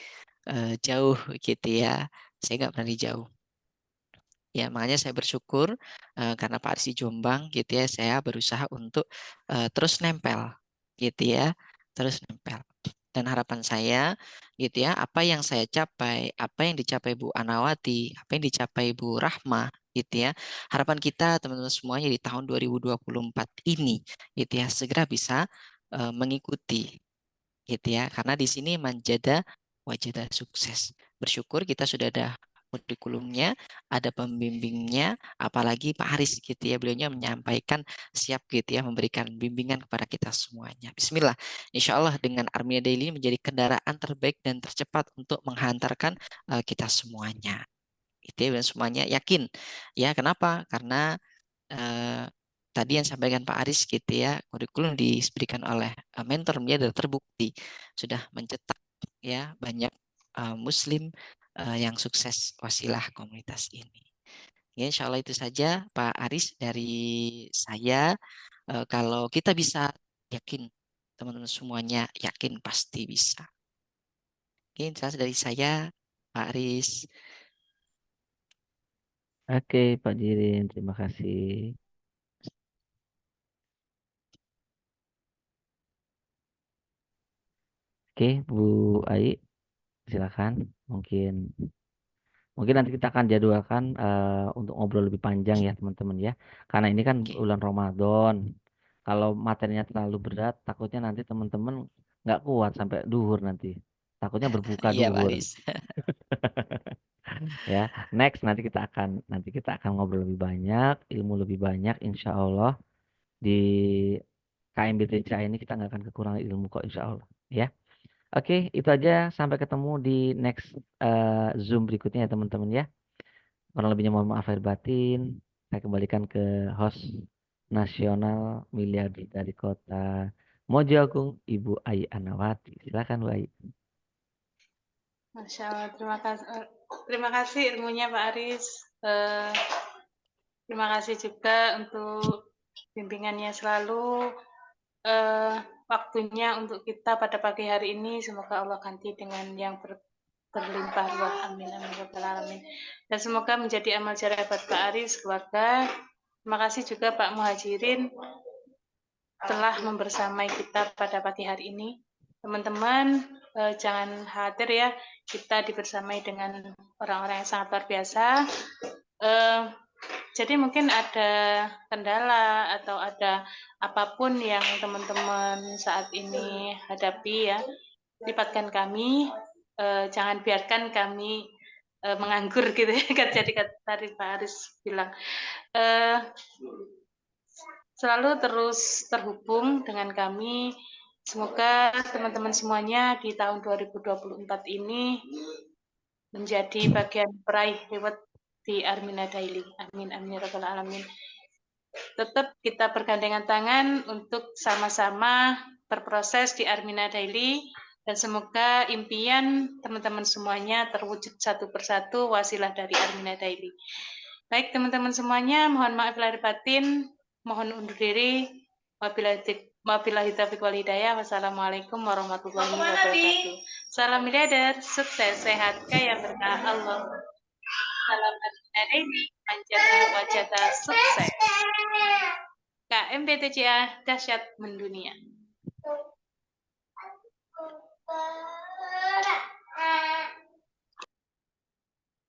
jauh gitu ya. Saya nggak berani jauh. Ya, makanya saya bersyukur karena Pak Aris di Jombang gitu ya, saya berusaha untuk terus nempel gitu ya, terus nempel. Dan harapan saya gitu ya, apa yang saya capai, apa yang dicapai Bu Anawati, apa yang dicapai Bu Rahma gitu ya. Harapan kita teman-teman semuanya di tahun 2024 ini gitu ya, segera bisa mengikuti gitu ya. Karena di sini manjada wajada sukses. Bersyukur kita sudah ada kurikulumnya, ada pembimbingnya, apalagi Pak Haris gitu ya, beliaunya menyampaikan siap gitu ya memberikan bimbingan kepada kita semuanya. Bismillah, insya Allah dengan Armia Daily menjadi kendaraan terbaik dan tercepat untuk menghantarkan kita semuanya. Itu ya, dan semuanya yakin. Ya, kenapa? Karena eh, tadi yang sampaikan Pak Aris gitu ya, kurikulum diberikan oleh mentor menjadi terbukti sudah mencetak ya banyak Muslim yang sukses wasilah komunitas ini. Ya, insya Allah itu saja Pak Aris dari saya. Kalau kita bisa yakin, teman-teman semuanya yakin pasti bisa. Oke, jelas dari saya, Pak Aris. Oke, Pak Jirin, terima kasih. Oke, Bu Ai, silakan. Mungkin mungkin nanti kita akan jadwalkan untuk ngobrol lebih panjang ya teman-teman ya. Karena ini kan Oke. bulan Ramadan. Kalau materinya terlalu berat, takutnya nanti teman-teman nggak kuat sampai duhur nanti. Takutnya berbuka Iya, Pak duhur Aris. ya. Next nanti kita akan ngobrol lebih banyak, ilmu lebih banyak, insya Allah di KMBTCA ini kita nggak akan kekurangan ilmu kok insya Allah ya. Oke, itu aja. Sampai ketemu di next Zoom berikutnya ya teman-teman ya. Kurang lebihnya mohon maaf lahir batin. Saya kembalikan ke host nasional miliarder dari kota Mojo Agung, Ibu Ai Anawati. Silakan Bu Ai. Masya Allah, terima kasih ilmunya Pak Aris. Eh, terima kasih juga untuk bimbingannya selalu. Waktunya untuk kita pada pagi hari ini, semoga Allah ganti dengan yang berlimpah ruah. Amin, amin, rabbal alamin. Dan semoga menjadi amal jariah buat Pak Aris, keluarga. Terima kasih juga Pak Muhajirin telah membersamai kita pada pagi hari ini. Teman-teman, jangan khawatir ya, kita dibersamai dengan orang-orang yang sangat luar biasa. Jadi mungkin ada kendala atau ada apapun yang teman-teman saat ini hadapi ya, libatkan kami, jangan biarkan kami menganggur gitu ya. Jadi tadi Pak Aris bilang, selalu terus terhubung dengan kami. Semoga teman-teman semuanya di tahun 2024 ini menjadi bagian peraih reward di Armina Daily. Amin, amin, rabbal alamin. Tetap kita bergandengan tangan untuk sama-sama berproses di Armina Daily dan semoga impian teman-teman semuanya terwujud satu persatu wasilah dari Armina Daily. Baik teman-teman semuanya, mohon maaf lahir batin, mohon undur diri. Wabillahi taufiq wal hidayah. Wassalamualaikum warahmatullahi wabarakatuh. Salam miliarder, sukses, sehat, kaya berkah Allah. Salam Daily, panjata wajata sukses. KMBTCA dahsyat mendunia.